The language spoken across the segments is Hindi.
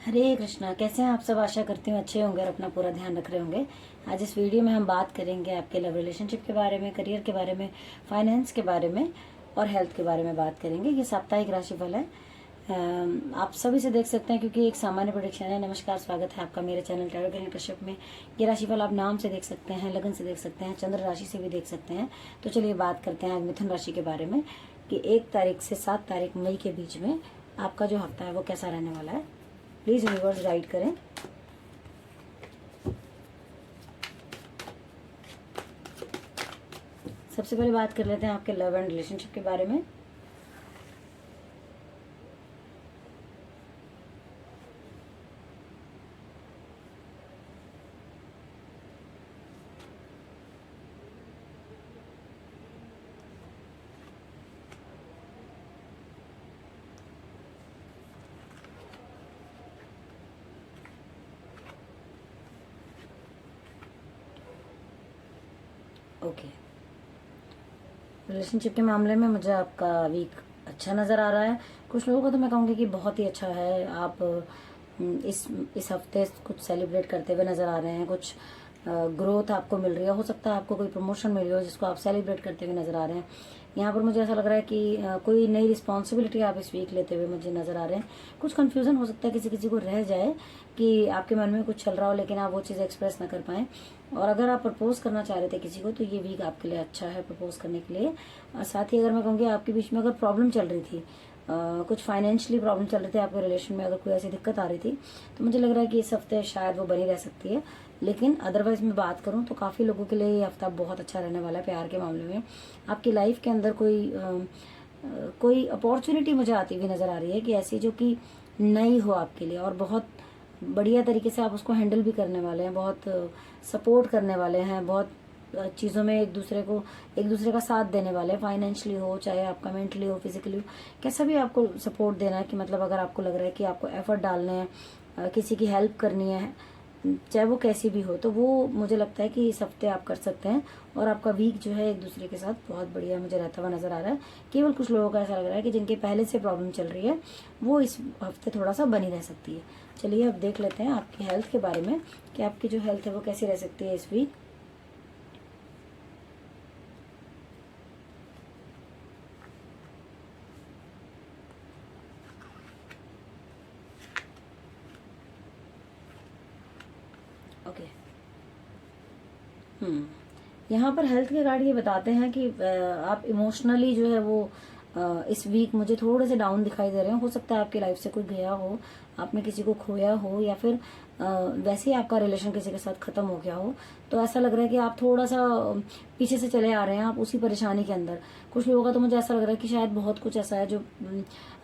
हरे कृष्णा। कैसे हैं आप सब? आशा करती हूँ अच्छे होंगे और अपना पूरा ध्यान रख रहे होंगे। आज इस वीडियो में हम बात करेंगे आपके लव रिलेशनशिप के बारे में, करियर के बारे में, फाइनेंस के बारे में और हेल्थ के बारे में बात करेंगे। ये साप्ताहिक राशिफल है। आप सभी से देख सकते हैं क्योंकि एक सामान्य प्रेडिक्शन है। नमस्कार, स्वागत है आपका मेरे चैनल टैरो ग्रहण कश्यप में। ये राशिफल आप नाम से देख सकते हैं, लगन से देख सकते हैं, चंद्र राशि से भी देख सकते हैं। तो चलिए बात करते हैं आज मिथुन राशि के बारे में कि 1 तारीख से 7 तारीख मई के बीच में आपका जो हफ्ता है वो कैसा रहने वाला है। प्लीज यूनिवर्स गाइड करें। सबसे पहले बात कर लेते हैं आपके लव एंड रिलेशनशिप के बारे में। ओके, रिलेशनशिप के मामले में मुझे आपका वीक अच्छा नज़र आ रहा है। कुछ लोगों को तो मैं कहूँगी कि बहुत ही अच्छा है। आप इस हफ्ते कुछ सेलिब्रेट करते हुए नज़र आ रहे हैं। कुछ ग्रोथ आपको मिल रही है। हो सकता है आपको कोई प्रमोशन मिल रही हो जिसको आप सेलिब्रेट करते हुए नज़र आ रहे हैं। यहाँ पर मुझे ऐसा लग रहा है कि कोई नई रिस्पॉन्सिबिलिटी आप इस वीक लेते हुए मुझे नज़र आ रहे हैं। कुछ कन्फ्यूज़न हो सकता है, किसी किसी को रह जाए कि आपके मन में कुछ चल रहा हो लेकिन आप वो चीज़ एक्सप्रेस ना कर पाएँ। और अगर आप प्रपोज करना चाह रहे थे किसी को तो ये वीक आपके लिए अच्छा है प्रपोज करने के लिए। साथ ही अगर मैं कहूँगी आपके बीच में अगर प्रॉब्लम चल रही थी, कुछ फाइनेंशियली प्रॉब्लम चल रही थी आपके रिलेशन में, अगर कोई ऐसी दिक्कत आ रही थी तो मुझे लग रहा है कि इस हफ्ते शायद वो बनी रह सकती है। लेकिन अदरवाइज मैं बात करूं तो काफ़ी लोगों के लिए ये हफ्ता बहुत अच्छा रहने वाला है। प्यार के मामले में आपकी लाइफ के अंदर कोई अपॉर्चुनिटी मुझे आती हुई नज़र आ रही है कि ऐसी जो कि नई हो आपके लिए और बहुत बढ़िया तरीके से आप उसको हैंडल भी करने वाले हैं, बहुत सपोर्ट करने वाले हैं, बहुत चीज़ों में एक दूसरे का साथ देने वाले हैं। फाइनेंशियली हो, चाहे आपका मेंटली हो, फिजिकली हो, कैसा भी आपको सपोर्ट देना है कि मतलब अगर आपको लग रहा है कि आपको एफर्ट डालने हैं, किसी की हेल्प करनी है, चाहे वो कैसी भी हो, तो वो मुझे लगता है कि इस हफ्ते आप कर सकते हैं। और आपका वीक जो है एक दूसरे के साथ बहुत बढ़िया मुझे रहता हुआ नजर आ रहा है। केवल कुछ लोगों का ऐसा लग रहा है कि जिनके पहले से प्रॉब्लम चल रही है वो इस हफ्ते थोड़ा सा बनी रह सकती है। चलिए अब देख लेते हैं आपकी हेल्थ के बारे में कि आपकी जो हेल्थ है वो कैसी रह सकती है इस वीक। ओके। यहाँ पर हेल्थ के कार्ड ये बताते हैं कि आप इमोशनली जो है वो इस वीक मुझे थोड़े से डाउन दिखाई दे रहे हैं। हो सकता है आपकी लाइफ से कोई गया हो, आपने किसी को खोया हो, या फिर वैसे ही आपका रिलेशन किसी के साथ खत्म हो गया हो। तो ऐसा लग रहा है कि आप थोड़ा सा पीछे से चले आ रहे हैं, आप उसी परेशानी के अंदर। कुछ लोगों का तो मुझे ऐसा लग रहा है कि शायद बहुत कुछ ऐसा है जो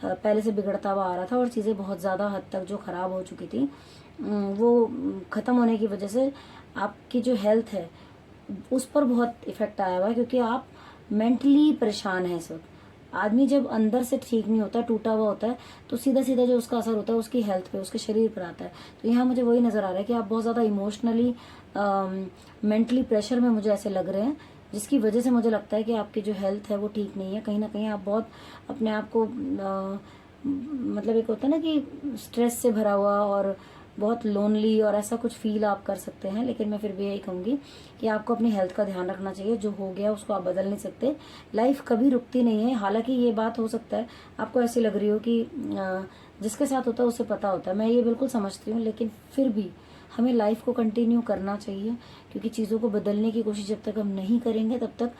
पहले से बिगड़ता हुआ आ रहा था और चीज़ें बहुत ज़्यादा हद तक जो खराब हो चुकी थी वो खत्म होने की वजह से आपकी जो हेल्थ है उस पर बहुत इफेक्ट आया हुआ है, क्योंकि आप मेंटली परेशान हैं इस वक्त। आदमी जब अंदर से ठीक नहीं होता, टूटा हुआ होता है, तो सीधा सीधा जो उसका असर होता है उसकी हेल्थ पे, उसके शरीर पर आता है। तो यहाँ मुझे वही नजर आ रहा है कि आप बहुत ज्यादा इमोशनली मेंटली प्रेशर में मुझे ऐसे लग रहे हैं, जिसकी वजह से मुझे लगता है कि आपकी जो हेल्थ है वो ठीक नहीं है। कहीं ना कहीं आप बहुत अपने आप को मतलब एक होता है ना कि स्ट्रेस से भरा हुआ और बहुत लोनली और ऐसा कुछ फील आप कर सकते हैं। लेकिन मैं फिर भी यही कहूंगी कि आपको अपनी हेल्थ का ध्यान रखना चाहिए। जो हो गया उसको आप बदल नहीं सकते। लाइफ कभी रुकती नहीं है। हालांकि ये बात हो सकता है आपको ऐसी लग रही हो कि जिसके साथ होता है उसे पता होता है, मैं ये बिल्कुल समझती हूँ, लेकिन फिर भी हमें लाइफ को कंटिन्यू करना चाहिए, क्योंकि चीज़ों को बदलने की कोशिश जब तक हम नहीं करेंगे तब तक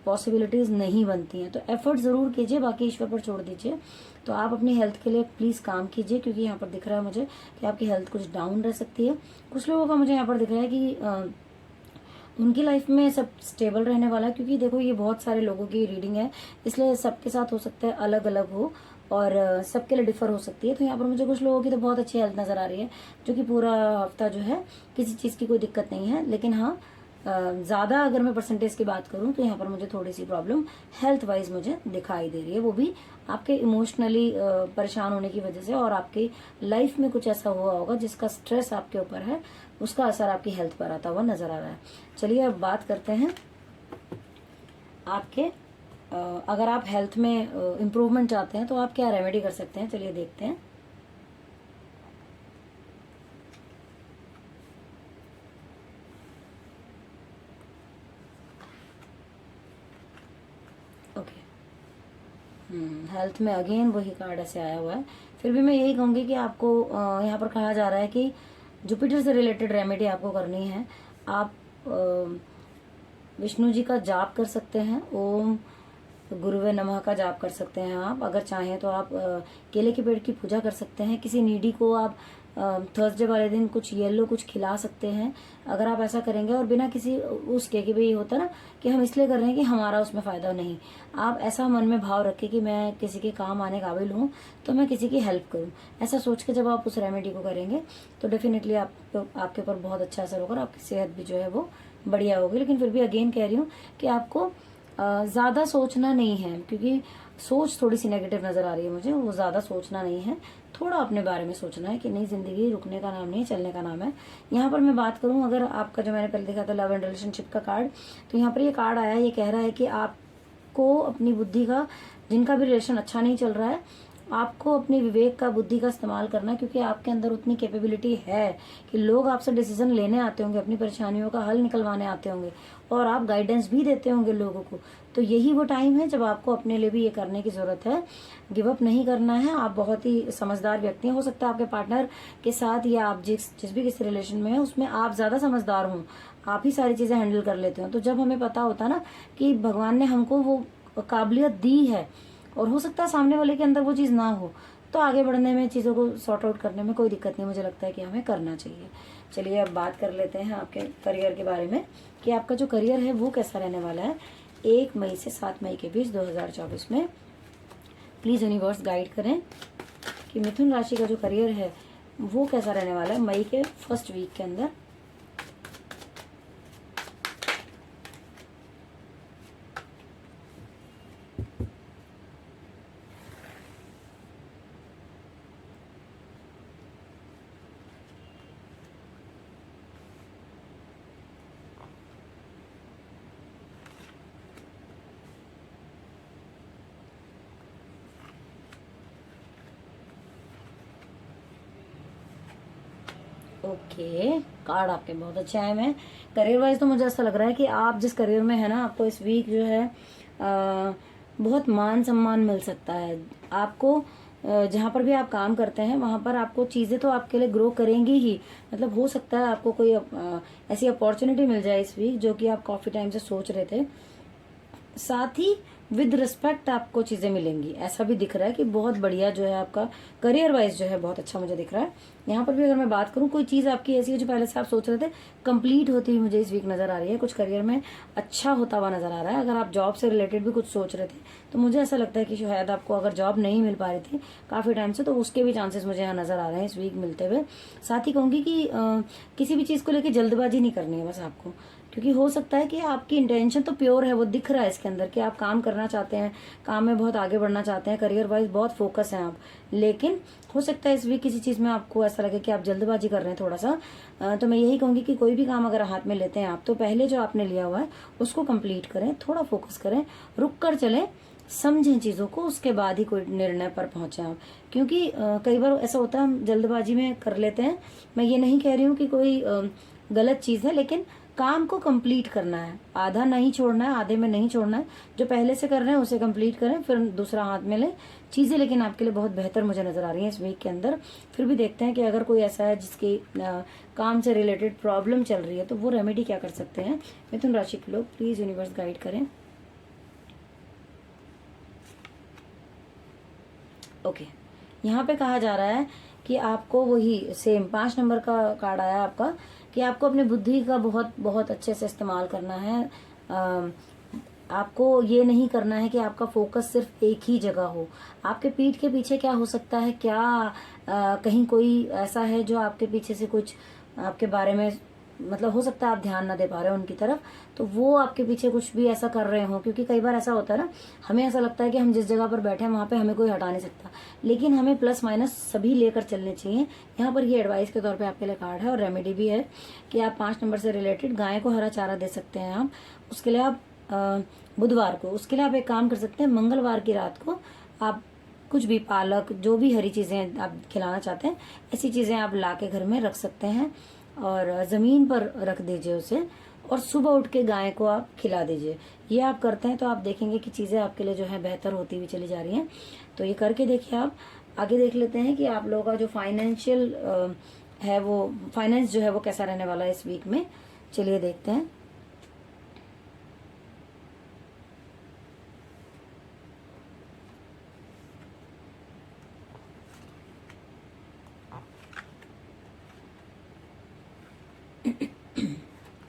पॉसिबिलिटीज़ नहीं बनती हैं। तो एफर्ट ज़रूर कीजिए, बाकी ईश्वर पर छोड़ दीजिए। तो आप अपनी हेल्थ के लिए प्लीज़ काम कीजिए, क्योंकि यहाँ पर दिख रहा है मुझे कि आपकी हेल्थ कुछ डाउन रह सकती है। कुछ लोगों का मुझे यहाँ पर दिख रहा है कि उनकी लाइफ में सब स्टेबल रहने वाला है, क्योंकि देखो ये बहुत सारे लोगों की रीडिंग है, इसलिए सबके साथ हो सकता है अलग अलग हो और सबके लिए डिफर हो सकती है। तो यहाँ पर मुझे कुछ लोगों की तो बहुत अच्छी हेल्थ नजर आ रही है, जो कि पूरा हफ्ता जो है किसी चीज़ की कोई दिक्कत नहीं है। लेकिन हाँ, ज़्यादा अगर मैं परसेंटेज की बात करूं तो यहाँ पर मुझे थोड़ी सी प्रॉब्लम हेल्थ वाइज मुझे दिखाई दे रही है। वो भी आपके इमोशनली परेशान होने की वजह से, और आपकी लाइफ में कुछ ऐसा हुआ होगा जिसका स्ट्रेस आपके ऊपर है, उसका असर आपकी हेल्थ पर आता हुआ नजर आ रहा है। चलिए अब बात करते हैं आपके अगर आप हेल्थ में इम्प्रूवमेंट चाहते हैं तो आप क्या रेमेडी कर सकते हैं, चलिए देखते हैं। ओके। हेल्थ में अगेन वही कार्ड ऐसे आया हुआ है। फिर भी मैं यही कहूंगी कि आपको यहाँ पर कहा जा रहा है कि जुपिटर से रिलेटेड रेमेडी आपको करनी है। आप विष्णु जी का जाप कर सकते हैं, ओम गुरुवे नमः का जाप कर सकते हैं। आप अगर चाहें तो आप केले के पेड़ की पूजा कर सकते हैं। किसी नीडी को आप थर्सडे वाले दिन कुछ येलो कुछ खिला सकते हैं। अगर आप ऐसा करेंगे और बिना किसी उसके कि भाई होता ना कि हम इसलिए कर रहे हैं कि हमारा उसमें फायदा नहीं, आप ऐसा मन में भाव रखें कि मैं किसी के काम आने काबिल हूँ तो मैं किसी की हेल्प करूँ। ऐसा सोच के जब आप उस रेमेडी को करेंगे तो डेफिनेटली आपके ऊपर बहुत अच्छा असर होगा और आपकी सेहत भी जो है वो बढ़िया होगी। लेकिन फिर भी अगेन कह रही हूँ कि आपको ज्यादा सोचना नहीं है, क्योंकि सोच थोड़ी सी नेगेटिव नजर आ रही है मुझे। वो ज्यादा सोचना नहीं है, थोड़ा अपने बारे में सोचना है कि नहीं, जिंदगी रुकने का नाम नहीं, चलने का नाम है। यहाँ पर मैं बात करूं, अगर आपका जो मैंने पहले देखा था लव एंड रिलेशनशिप का कार्ड, तो यहाँ पर ये कार्ड आया, ये कह रहा है कि आपको अपनी बुद्धि का, जिनका भी रिलेशन अच्छा नहीं चल रहा है, आपको अपने विवेक का, बुद्धि का इस्तेमाल करना है, क्योंकि आपके अंदर उतनी कैपेबिलिटी है कि लोग आपसे डिसीजन लेने आते होंगे, अपनी परेशानियों का हल निकलवाने आते होंगे और आप गाइडेंस भी देते होंगे लोगों को। तो यही वो टाइम है जब आपको अपने लिए भी ये करने की जरूरत है, गिव अप नहीं करना है। आप बहुत ही समझदार व्यक्ति हैं, हो सकता है आपके पार्टनर के साथ या आप जिस भी किसी रिलेशन में है उसमें आप ज्यादा समझदार हों, आप ही सारी चीजें हैंडल कर लेते हो। तो जब हमें पता होता है ना कि भगवान ने हमको वो काबिलियत दी है और हो सकता है सामने वाले के अंदर वो चीज ना हो, तो आगे बढ़ने में, चीजों को सॉर्ट आउट करने में कोई दिक्कत नहीं, मुझे लगता है कि हमें करना चाहिए। चलिए अब बात कर लेते हैं आपके करियर के बारे में कि आपका जो करियर है वो कैसा रहने वाला है 1 मई से 7 मई के बीच 2024 में। प्लीज यूनिवर्स गाइड करें कि मिथुन राशि का जो करियर है वो कैसा रहने वाला है मई के फर्स्ट वीक के अंदर। ओके, कार्ड आपके बहुत अच्छे आए हैं। करियर वाइज तो मुझे ऐसा लग रहा है कि आप जिस करियर में है ना, आपको इस वीक जो है बहुत मान सम्मान मिल सकता है। आपको जहाँ पर भी आप काम करते हैं वहां पर आपको चीजें तो आपके लिए ग्रो करेंगी ही। मतलब हो सकता है आपको कोई ऐसी अपॉर्चुनिटी मिल जाए इस वीक जो कि आप काफी टाइम से सोच रहे थे। साथ ही विद रिस्पेक्ट आपको चीजें मिलेंगी, ऐसा भी दिख रहा है कि बहुत बढ़िया जो है आपका करियर वाइज जो है बहुत अच्छा मुझे दिख रहा है। यहाँ पर भी अगर मैं बात करूँ, कोई चीज आपकी ऐसी है जो पहले से आप सोच रहे थे, कंप्लीट होती हुई मुझे इस वीक नजर आ रही है। कुछ करियर में अच्छा होता हुआ नजर आ रहा है। अगर आप जॉब से रिलेटेड भी कुछ सोच रहे थे तो मुझे ऐसा लगता है कि शायद आपको अगर जॉब नहीं मिल पा रही थी काफी टाइम से, तो उसके भी चांसेस मुझे यहाँ नजर आ रहे हैं इस वीक मिलते हुए। साथ ही कहूंगी कि किसी भी चीज को लेकर जल्दबाजी नहीं करनी है बस आपको, क्योंकि हो सकता है कि आपकी इंटेंशन तो प्योर है, वो दिख रहा है इसके अंदर कि आप काम करना चाहते हैं, काम में बहुत आगे बढ़ना चाहते हैं, करियर वाइज बहुत फोकस है आप। लेकिन हो सकता है इस वीक किसी चीज में आपको ऐसा लगे कि आप जल्दबाजी कर रहे हैं थोड़ा सा। तो मैं यही कहूंगी कि कोई भी काम अगर हाथ में लेते हैं आप, तो पहले जो आपने लिया हुआ है उसको कंप्लीट करें, थोड़ा फोकस करें, रुक कर चलें, समझें चीजों को, उसके बाद ही कोई निर्णय पर पहुंचे आप। क्योंकि कई बार ऐसा होता है हम जल्दबाजी में कर लेते हैं। मैं ये नहीं कह रही हूँ कि कोई गलत चीज है, लेकिन काम को कंप्लीट करना है, आधा नहीं छोड़ना है, आधे में नहीं छोड़ना है। जो पहले से कर रहे हैं उसे कंप्लीट करें, फिर दूसरा हाथ में लें चीजें। लेकिन आपके लिए बहुत बेहतर मुझे नजर आ रही है इस वीक के अंदर। फिर भी देखते हैं कि अगर कोई ऐसा है जिसकी काम से रिलेटेड प्रॉब्लम चल रही है तो वो रेमेडी क्या कर सकते हैं मिथुन राशि के लोग। प्लीज यूनिवर्स गाइड करें। ओके, यहाँ पे कहा जा रहा है कि आपको वही सेम 5 नंबर का कार्ड आया आपका, कि आपको अपनी बुद्धि का बहुत बहुत अच्छे से इस्तेमाल करना है। आपको ये नहीं करना है कि आपका फोकस सिर्फ एक ही जगह हो। आपके पीठ के पीछे क्या हो सकता है, क्या कहीं कोई ऐसा है जो आपके पीछे से कुछ आपके बारे में, मतलब हो सकता है आप ध्यान ना दे पा रहे हो उनकी तरफ, तो वो आपके पीछे कुछ भी ऐसा कर रहे हो। क्योंकि कई बार ऐसा होता है ना, हमें ऐसा लगता है कि हम जिस जगह पर बैठे हैं वहां पे हमें कोई हटा नहीं सकता, लेकिन हमें प्लस माइनस सभी लेकर चलने चाहिए। यहाँ पर ये एडवाइस के तौर पे आपके लिए कार्ड है और रेमेडी भी है कि आप 5 नंबर से रिलेटेड गाय को हरा चारा दे सकते हैं आप। उसके लिए आप बुधवार को, उसके लिए आप एक काम कर सकते हैं, मंगलवार की रात को आप कुछ भी, पालक, जो भी हरी चीजें आप खिलाना चाहते हैं, ऐसी चीजें आप ला के घर में रख सकते हैं और जमीन पर रख दीजिए उसे। और सुबह उठ के गाय को आप खिला दीजिए। ये आप करते हैं तो आप देखेंगे कि चीज़ें आपके लिए जो है बेहतर होती हुई चली जा रही हैं। तो ये करके देखिए आप। आगे देख लेते हैं कि आप लोगों का जो फाइनेंशियल है वो फाइनेंस जो है वो कैसा रहने वाला है इस वीक में। चलिए देखते हैं।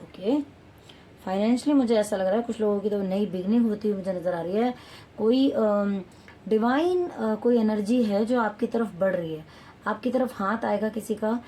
ओके, फाइनेंशियली मुझे ऐसा लग रहा है कुछ लोगों की तो नई बिगनिंग होती हुई मुझे नजर आ रही है। कोई डिवाइन कोई एनर्जी है जो आपकी तरफ बढ़ रही है, आपकी तरफ हाथ आएगा किसी का।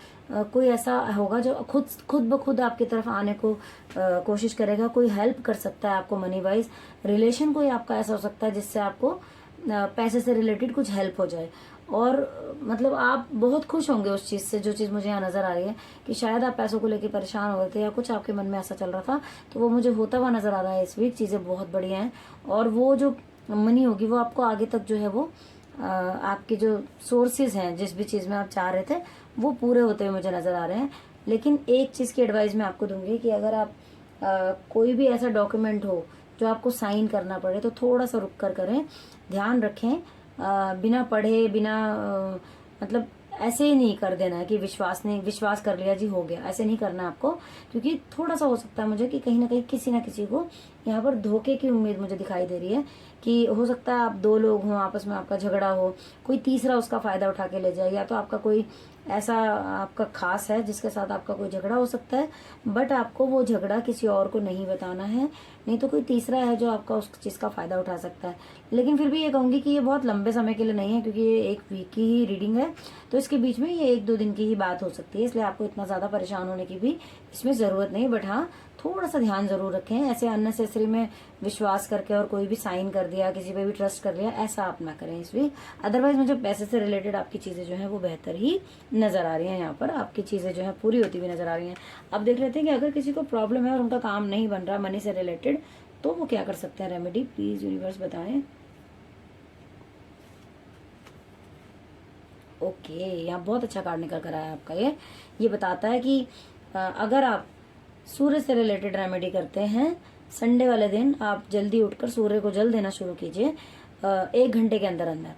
कोई ऐसा होगा जो खुद ब खुद आपकी तरफ आने को कोशिश करेगा। कोई हेल्प कर सकता है आपको मनी वाइज। रिलेशन कोई आपका ऐसा हो सकता है जिससे आपको पैसे से रिलेटेड कुछ हेल्प हो जाए। और मतलब आप बहुत खुश होंगे उस चीज से, जो चीज मुझे यहाँ नजर आ रही है कि शायद आप पैसों को लेकर परेशान हो रहे थे या कुछ आपके मन में ऐसा चल रहा था, तो वो मुझे होता हुआ नजर आ रहा है इस वीक। चीजें बहुत बढ़िया हैं और वो जो मनी होगी वो आपको आगे तक जो है वो आपके जो सोर्सेज हैं जिस भी चीज में आप चाह रहे थे वो पूरे होते हुए मुझे नजर आ रहे हैं। लेकिन एक चीज की एडवाइस मैं आपको दूंगी कि अगर आप कोई भी ऐसा डॉक्यूमेंट हो जो आपको साइन करना पड़े तो थोड़ा सा रुक कर करें। ध्यान रखें, बिना पढ़े बिना मतलब ऐसे ही नहीं कर देना है कि विश्वास कर लिया जी हो गया, ऐसे नहीं करना आपको। क्योंकि थोड़ा सा हो सकता है मुझे कि कहीं ना कहीं किसी ना किसी को यहाँ पर धोखे की उम्मीद मुझे दिखाई दे रही है कि हो सकता है आप दो लोग हों, आपस में आपका झगड़ा हो, कोई तीसरा उसका फायदा उठा के ले जाए। या तो आपका कोई ऐसा आपका खास है जिसके साथ आपका कोई झगड़ा हो सकता है, बट आपको वो झगड़ा किसी और को नहीं बताना है, नहीं तो कोई तीसरा है जो आपका उस चीज का फायदा उठा सकता है। लेकिन फिर भी ये कहूंगी कि ये बहुत लंबे समय के लिए नहीं है, क्योंकि ये एक वीक की ही रीडिंग है, तो इसके बीच में ये 1-2 दिन की ही बात हो सकती है, इसलिए आपको इतना ज्यादा परेशान होने की भी इसमें जरूरत नहीं। बट हाँ, थोड़ा सा ध्यान जरूर रखें, ऐसे अननेसेसरी में विश्वास करके और कोई भी साइन कर दिया, किसी पे भी ट्रस्ट कर लिया, ऐसा आप ना करें इस वीक। अदरवाइज मुझे पैसे से रिलेटेड आपकी चीजें जो है वो बेहतर ही नजर आ रही हैं। यहाँ पर आपकी चीजें जो है पूरी होती हुई नजर आ रही हैं। अब देख लेते हैं कि अगर किसी को प्रॉब्लम है और उनका काम नहीं बन रहा मनी से रिलेटेड, तो वो क्या कर सकते हैं रेमेडी, प्लीज यूनिवर्स बताएं। ओके, यहाँ बहुत अच्छा कार्ड निकल कर आया आपका। ये बताता है कि अगर आप सूर्य से रिलेटेड रेमेडी करते हैं, संडे वाले दिन आप जल्दी उठकर सूर्य को जल देना शुरू कीजिए। 1 घंटे के अंदर अंदर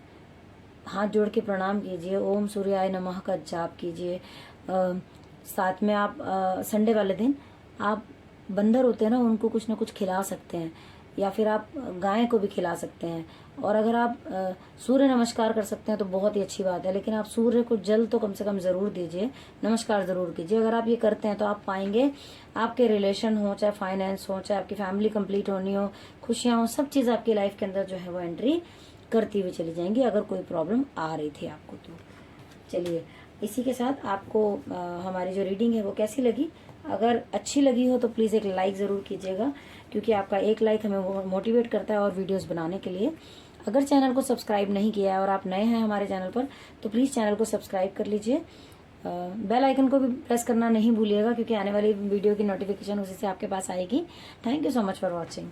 हाथ जोड़ के प्रणाम कीजिए, ओम सूर्याय नमः का जाप कीजिए। साथ में आप संडे वाले दिन आप बंदर होते हैं ना, उनको कुछ ना कुछ खिला सकते हैं, या फिर आप गाय को भी खिला सकते हैं। और अगर आप सूर्य नमस्कार कर सकते हैं तो बहुत ही अच्छी बात है, लेकिन आप सूर्य को जल तो कम से कम जरूर दीजिए, नमस्कार जरूर कीजिए। अगर आप ये करते हैं तो आप पाएंगे आपके रिलेशन हो, चाहे फाइनेंस हो, चाहे आपकी फैमिली कंप्लीट होनी हो, खुशियां हो, सब चीज आपकी लाइफ के अंदर जो है वो एंट्री करती हुई चली जाएंगी, अगर कोई प्रॉब्लम आ रही थी आपको तो। चलिए, इसी के साथ आपको हमारी जो रीडिंग है वो कैसी लगी, अगर अच्छी लगी हो तो प्लीज़ एक लाइक ज़रूर कीजिएगा, क्योंकि आपका एक लाइक हमें मोटिवेट करता है और वीडियोस बनाने के लिए। अगर चैनल को सब्सक्राइब नहीं किया है और आप नए हैं हमारे चैनल पर, तो प्लीज़ चैनल को सब्सक्राइब कर लीजिए। बेल आइकन को भी प्रेस करना नहीं भूलिएगा, क्योंकि आने वाली वीडियो की नोटिफिकेशन उसी से आपके पास आएगी। Thank you so much for watching.